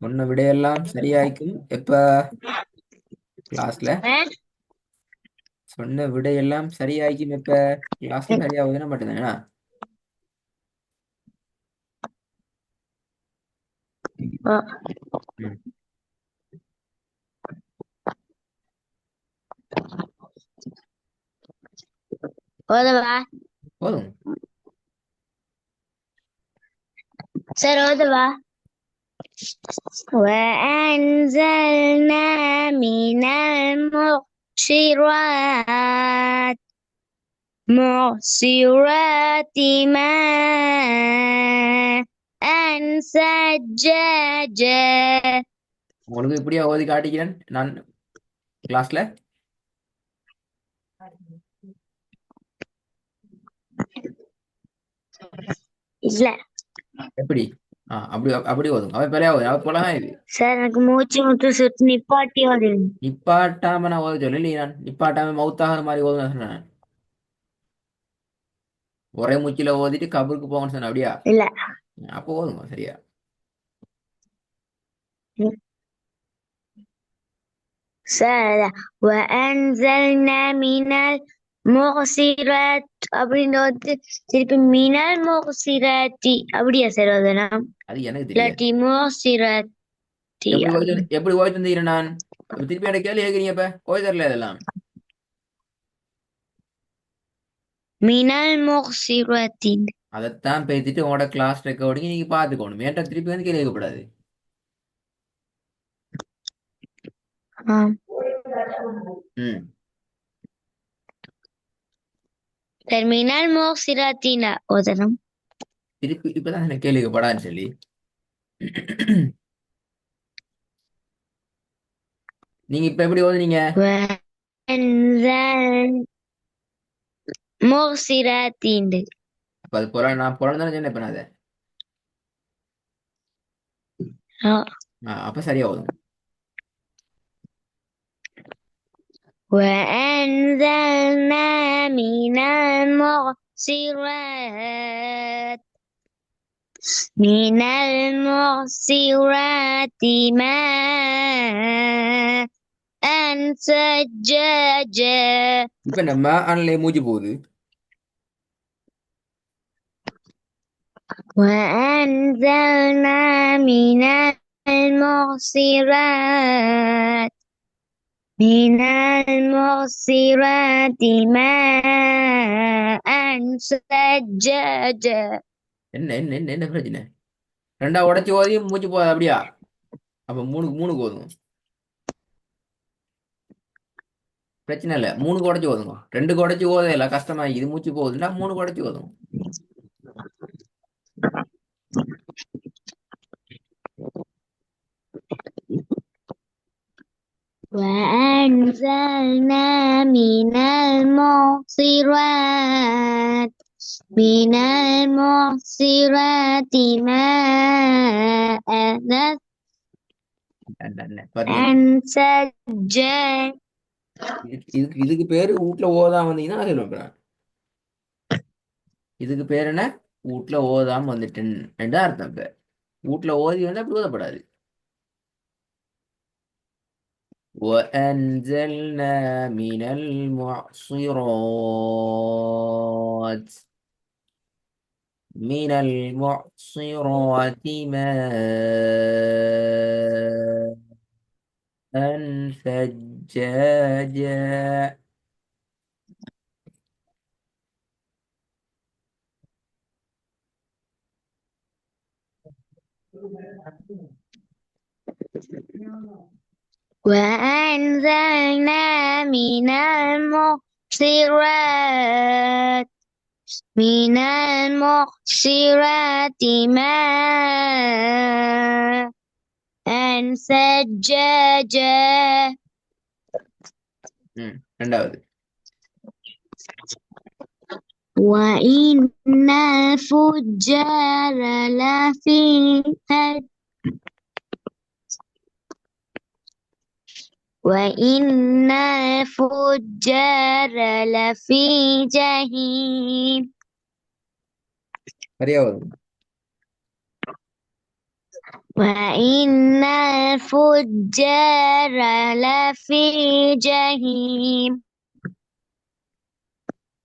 சொன்ன விடையெல்லாம் சரியாய்க்கும் எப்ப? கிளாஸ்ல. சொன்ன விடையெல்லாம் சரியாய்க்கும் எப்ப? கிளாஸ்ல சரியாகுதுன்னா மட்டும்தானே. ம். ஓதவா? போதும். சரி ஓதவா. وأنزلنا من المعصرات معصرات ماء ثجاجا. உங்களுக்கு இப்படியா ஓதி காட்டிக்கிறேன் நான் கிளாஸ்ல. இல்ல எப்படி? அப்படி அப்படி ஓதும் அவ பிள்ளையா ஓதும் அவ போலதான் இது. சார், எனக்கு மூச்சு முட்டு சுட்டு நிப்பாட்டி ஓடுங்க. நிப்பாட்டாம நான் ஓத சொல்லி நான் நிப்பாட்டாம மவுத்தாகிற மாதிரி ஓதுன்னு சொன்னேன். ஒரே மூச்சில ஓதிட்டு கபருக்கு போகணும்னு சொன்னேன் அப்படியா? இல்ல அப்போ ஓதுங்க சரியா. சார், وأنزلنا من المعصرات அப்படின்னு வந்து திருப்பி மினல் மோசிராத்தி அப்படியா சார் அதெல்லாம்? அது எனக்கு தெரியாது. இல்லாட்டி மோசிராத்தி அப்படி. எப்படி ஓய்த்து தந்தீங்க நான்? அப்ப திருப்பி எனக்கு கேள்வி கேட்குறீங்க இப்ப ஓய் தரல இதெல்லாம். மினல் மோசிராத்தி. அதைத்தான் பேசிட்டு உங்களோட கிளாஸ் ரெக்கார்டிங் நீங்க பாத்துக்கணும். ஏன்டா திருப்பி வந்து கேள்வி கேட்கக்கூடாது. ம். சார், மினல் மோசிராத்தினா ஓதணும். திருப்பி இப்பதான் எனக்கு கேள்வி கேட்கப்படாதுன்னு சொல்லி. நீங்க இப்ப எப்படி ஓதுனீங்க? وأنزل மோசிராத்திண்டு. அப்ப அது நான் புறம் தானே சொன்னேன் இப்ப நான் அதை. அப்ப சரியா ஓதும். وأنزلنا من المعصرات ماء ثجاجا. இப்ப நம்ம ஆன்லைன் மூஞ்சி போகுது. وأنزلنا من المعصرات ماء ثجاجا. என்ன என்ன என்ன என்ன பிரச்சனை? ரெண்டா உடைச்சு ஓதி மூச்சு போகுது அப்படியா? அப்ப மூணுக்கு மூணுக்கு ஓதுங்க. பிரச்சனை இல்லை, மூணுக்கு உடைச்சு ஓதுங்க. ரெண்டுக்கு உடைச்சு ஓத இல்லை கஷ்டமா இது மூச்சு போகுதுன்னா மூணுக்கு உடைச்சு ஓதுங்க. وأنزلنا من المعصرات ماء பாத்தீங்களா? ثجاجا. இதுக்கு பேரு வீட்டுல ஓதாம வந்தீங்கன்னா அது சொல்லுவேன். இதுக்கு பேர் என்ன? வீட்டுல ஓதாம வந்துட்டேன் ரெண்டா அர்த்தம். இப்ப வீட்டுல ஓதி வந்து அப்படி ஓதப்படாது. وأنزلنا من المعصرات ماء ثجاجا. وأنزلنا من المعصرات ماء ثجاجا. ரெண்டாவது. وإن الفجار لفي وإن الفجار لفي جحيم. சரியா வரும். وإن الفجار لفي جحيم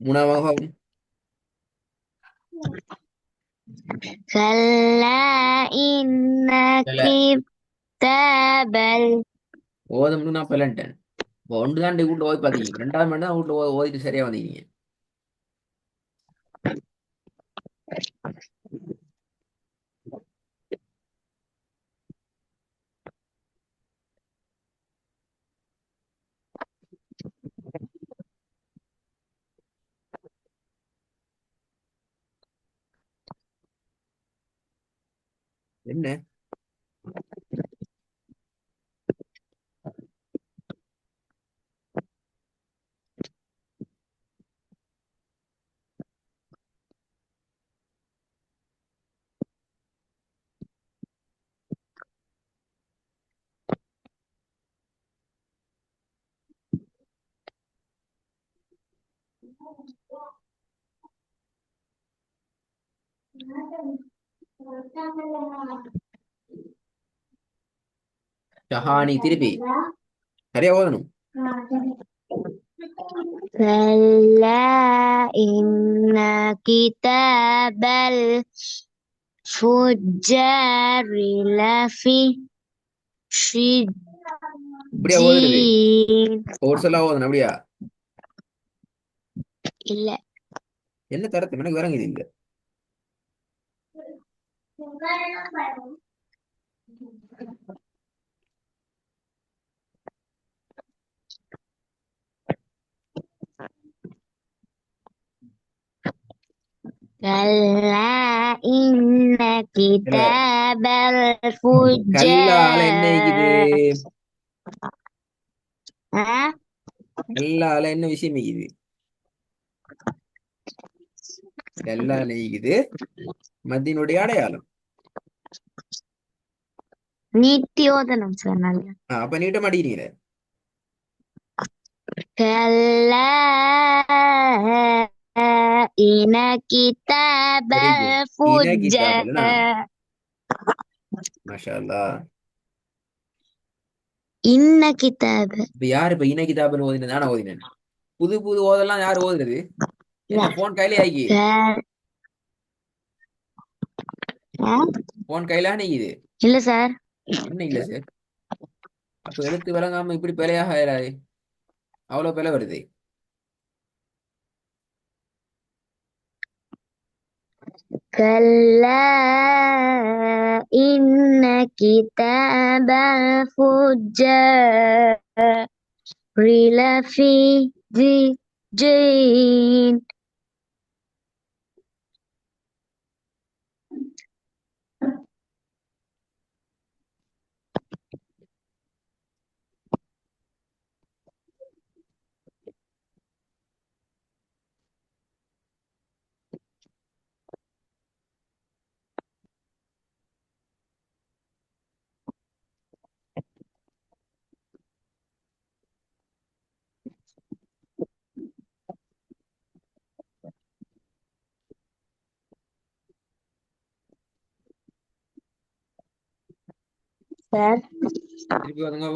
மூணாவது பாப்போம். كلا إن இல்ல كتاب ஓதம்னு நான் பிளன்ட்டேன். இப்போ ஒன்று தான் வீட்டில் ஓதி பார்த்தீங்க, ரெண்டாவது மணி தான் வீட்டில் ஓதிட்டு சரியா வந்தீங்க. என்ன ஷஹானி திருப்பி சரியா ஓதணும். كلا إن كتاب الفجار لفي இப்படியா ஓதுறது? سجين ஒரு சொல்ல ஓதணும் அப்படியா? இல்ல என்ன தரத்து எனக்கு விளங்குது இல்ல. كلا إن இல்ல كتاب கல்லால என்ன இருக்குது? الفجار ها கல்லால என்ன விஷயம் இருக்குது? கல்லால இருக்குது மத்தியினுடைய அடையாளம். நீட்டி ஓதணும் சார் நல்லா அப்ப நீட்ட மாட்டேங்கிறீங்க. كلا إن كتاب வெரி குட். இன கிதாபுலனா الفجار மாஷா அல்லாஹ். إن كتاب இப்ப யாரு இப்ப இன கிதாபுன்னு ஓதினது? நானா ஓதினேன். புது புது ஓதெல்லாம் யாரு ஓதுறது? என்ன لا போன் கையிலே ஆகி? ك- ها؟ போன் கையில நிக்குது. இல்ல சார் என்ன இல்ல சார்? அப்ப எழுத்து விளங்காம இப்படி பிழையாக ஆயிடாது. அவ்வளவு பிழை வருது. كلا إن كتاب الفجار لفي سجين சார் திருப்பி வந்துங்க.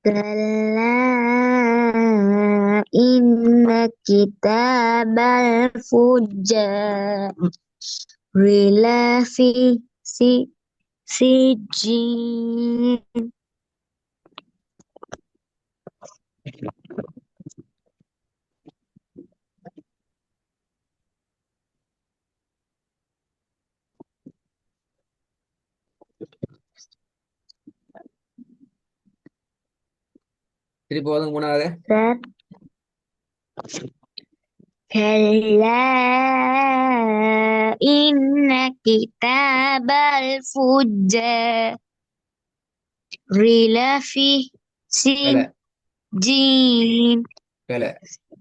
كلا إن كتاب الفجار لفي سجين திருப்பி வந்துங்க மூணாவது. சார் كلا إن كتاب الفجار لفي வேலை سجين வேலை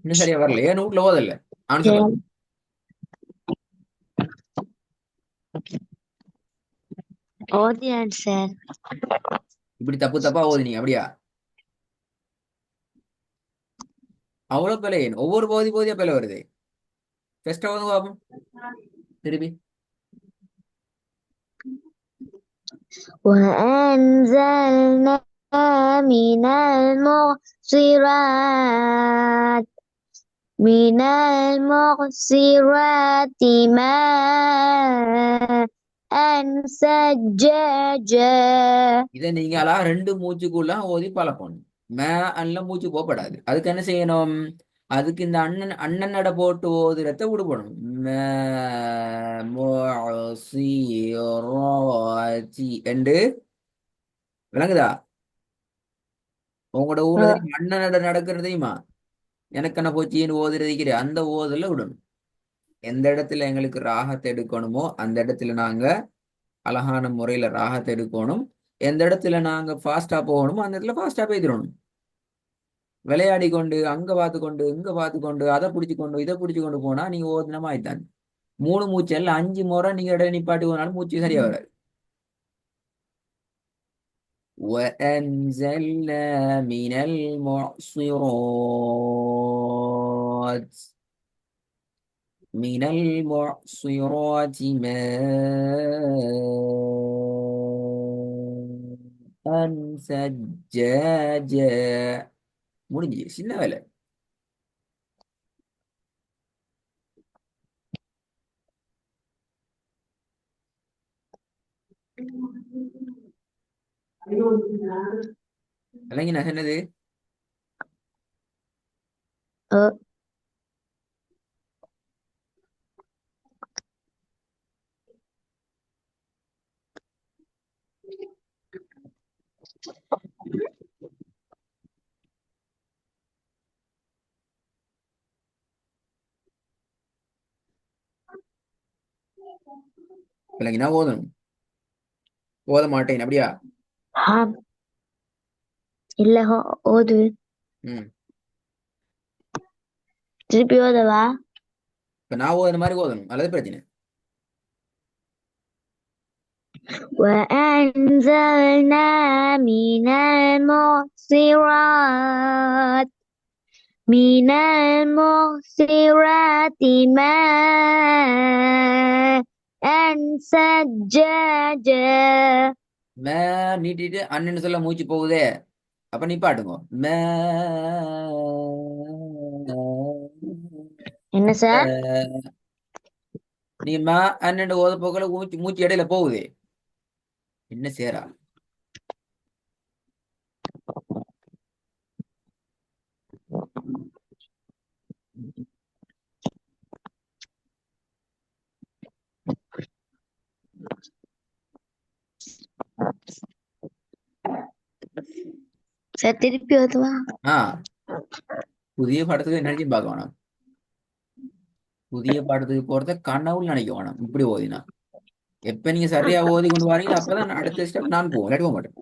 இன்னும் சரியா வரல. ஏன் வீட்டுல ஓதல? ஆன்சர் பண்ணுங்க. ஓதியான் சார் இப்படி தப்பு தப்பா ஓதுனீங்க அப்படியா? அவ்வளவு பிழை ஏன்? ஒவ்வொரு பகுதி பகுதியா பிழை வருது. டெஸ்ட் வந்து பார்ப்போம் திருப்பி. وأنزلنا من المعصرات ماء ثجاجا. இதை நீங்களா ரெண்டு மூச்சுக்குள்ள ஓதி பழக்கணும். மே அன்ல மூச்சு போகப்படாது. அதுக்கு என்ன செய்யணும்? அதுக்கு இந்த அண்ணன் அண்ணனோட போட்டு ஓதுறத விடுபடும். மே சி என்று விளங்குதா? உங்களோட ஊர்ல தெரியுமா அண்ணனோட நடக்கிறது தெரியுமா? எனக்கு என்ன போச்சின்னு ஓதுறதுக்கிற அந்த ஓதுல விடணும். எந்த இடத்துல எங்களுக்கு ராகத்தை எடுக்கணுமோ அந்த இடத்துல நாங்க அழகான முறையில ராகத்தை எடுக்கணும். எந்த இடத்துல நாங்க ஃபாஸ்டா போகணுமோ அந்த இடத்துல ஃபாஸ்டா போய்த்திடணும். விளையாடி கொண்டு அங்க பார்த்து கொண்டு இங்க பார்த்து கொண்டு அதை பிடிச்சு கொண்டு இதை பிடிச்சு கொண்டு போனா நீங்க ஓதுனமா ஆயிட்டாங்க. மூணு மூச்சு எல்லாம் 5 முறை நீங்க இடையில நிப்பாட்டி போனாலும் மூச்சு சரியா வராது. وأنزلنا من المعصرات ماء ثجاجا. முடிஞ்சு சின்ன வேலை. இல்லைங்க நான் சொன்னது أ- இல்லைங்க நான் ஓதணும். ஓத மாட்டேன் அப்படியா? ஹாம் இல்ல ஓது. ம். திருப்பி ஓதவா? இப்ப நான் ஓதுன மாதிரி ஓதணும் அல்லது பிரச்சனை. وأنزلنا من المعصرات ماء ثجاجا. மே நீட்டிட்டு அண்ணன்னு சொல்ல மூச்சு போகுதே. அப்ப நிப்பாட்டுங்க. மே என்ன சார்? நீங்க மே அண்ணன் ஓத போக்கல மூச்சு மூச்சு இடையில போகுதே. என்ன சேரா? சார் திருப்பி ஓதுவா? ஆ புதிய படத்துக்கு நினைச்சு பார்க்க வேணாம். புதிய படத்துக்கு போறத கனவுல நினைக்க வேணாம். இப்படி ஓதினா எப்ப நீங்க சரியா ஓதி கொண்டு வரீங்களோ அப்பதான் அடுத்த ஸ்டெப் நான் போவோம். இல்லாட்டி போக மாட்டேன்.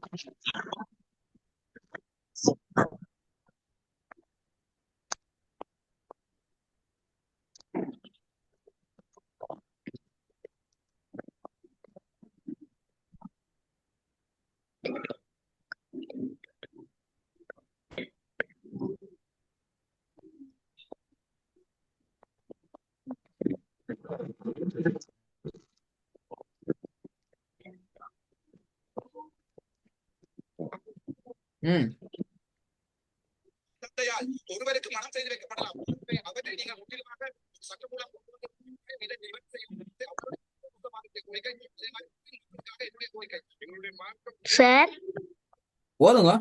ம். ஒருவருக்கு மனம் செய்து வைக்கப்படலாம். அவற்றை நீங்கள் முற்றிலுமாக சட்டமூலம் சார் ஓதுங்க.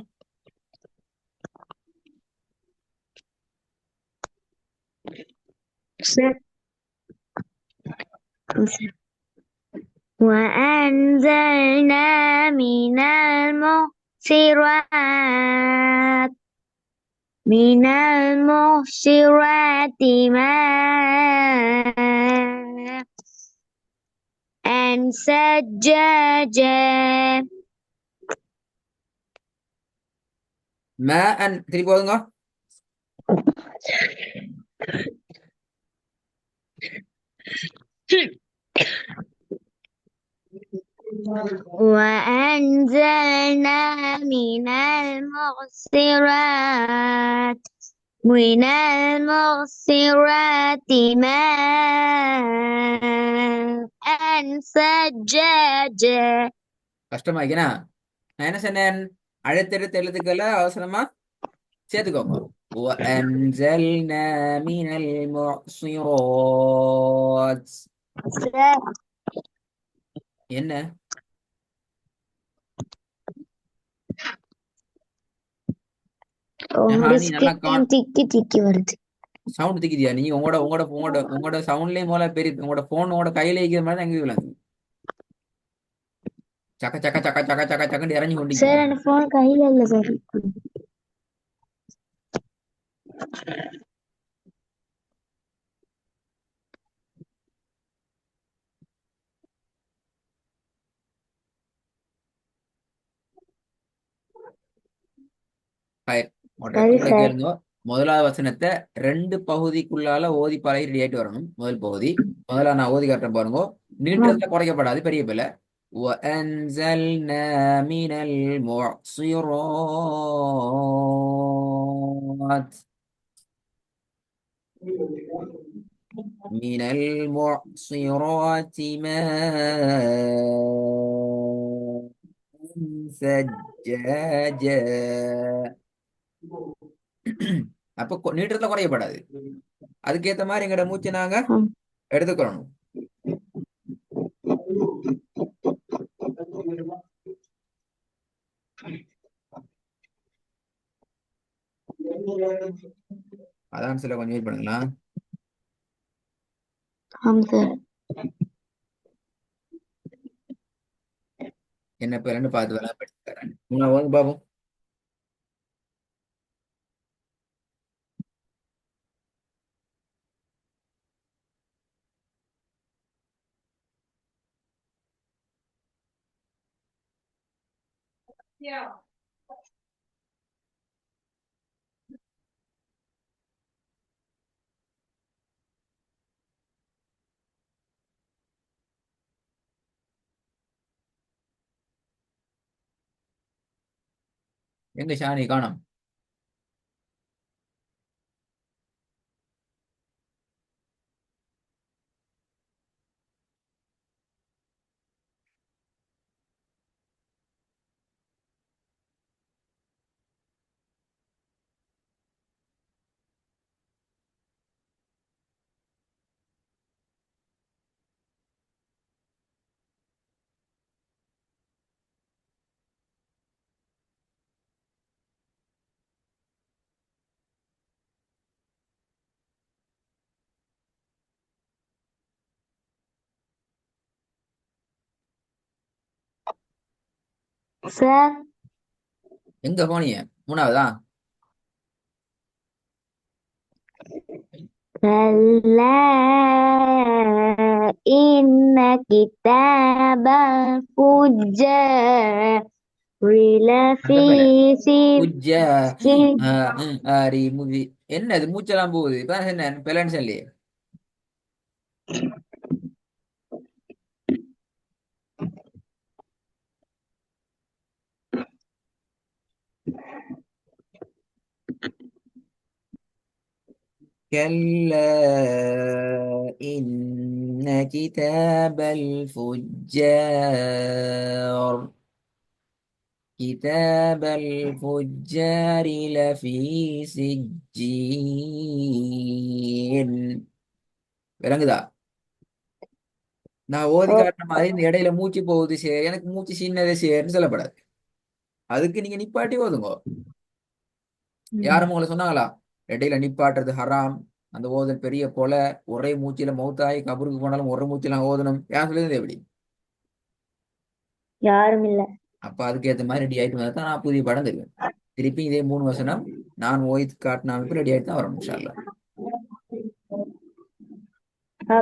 சார் وأنزلنا من المعصرات ماء ثجاجا. மே அன் திருப்பி ஓதுங்க. وأنزلنا من المعصرات ماء ثجاجا. கஷ்டமாக்கினா நான் என்ன சொன்னேன், அடுத்தடுத்த எழுத்துக்களை அவசரமா சேர்த்துக்கோங்க. وأنزلنا من المعصرات. சார் என்ன உங்களோட நெஹானி நல்லா ஸ்கிரீன் திக்கி திக்கி வருது. சவுண்ட் திக்கிதியா நீ? உங்களோட உங்களோட உங்களோட உங்களோட சவுண்ட்லயே போல பெரிய உங்களோட போன் உங்களோட கையில இருக்கிற மாதிரி தான் எங்களுக்கு விளங்குது. சக்க சக்க சக்க சக்க சக்க சக்கன்னு இறங்கி கொண்டிருக்குது. சார் அந்த போன் கையில இல்ல சார். ஹாய். உங்களோட சரி ரெக்கார்ட்ல சார். கேளுங்க. முதலாவது வசனத்தை 2 பகுதிக்குள்ளால ஓதி பழகி ரெடியாயிட்டு வரணும். முதல் பகுதி முதல்ல நான் ஓதி காட்டுறேன் பாருங்க. நீட்டத்துல குறைக்கப்படாது, பெரிய பிள்ளை. وأنزلنا من المعصرات. من المعصرات ماء ثجاجا. அப்ப நீட்டத்துல குறையப்படாது. அதுக்கேத்த மாதிரி எங்கட மூச்சை நாங்க எடுத்துக்கணும். அதான் சில கொஞ்சம் வெயிட் பண்ணுங்களா. ஆமாம் சார். என்ன பேருன்னு பார்த்து வேலை படிச்சு தரேன். மூணாவது பாபு எங்க ஷானி காணோம். சார் எங்க போனீங்க? மூணாவதா? كلا إن كتاب الفجار அந்த لفي பேல உஜ்ஜா سجين. ஆரி முதி. என்ன இது மூச்செல்லாம் போகுது. இப்ப என்ன பேலன்ஸ் இல்லையே. كلا إن كتاب الفجار كتاب الفجار لفي سجين. விளங்குதா? நான் ஓதி காட்டின மாதிரி இந்த இடையில மூச்சு போகுது சரி, எனக்கு மூச்சு சின்னது சரின்னு சொல்லப்படாது. அதுக்கு நீங்க நிப்பாட்டி ஓதுங்க. யாரும் உங்களை சொன்னாங்களா இடையில நிப்பாட்டுறது ஹராம், அந்த ஓதல் பெரிய கொலை, ஒரே மூச்சில மௌத்தாயி கபருக்கு போனாலும் ஒரே மூச்சில ஓதணும், யார் சொல்லுது எப்படி? யாரும் இல்ல. அப்ப அதுக்கு ஏத்த மாதிரி ரெடி ஆயிட்டு வந்தா தான் நான் புதிய படம் தெரியும். திருப்பி இதே 3 வசனம் நான் ஓய்த்து காட்டின அமைப்பு ரெடி ஆயிட்டு தான் வரணும் இன்ஷா அல்லாஹ்.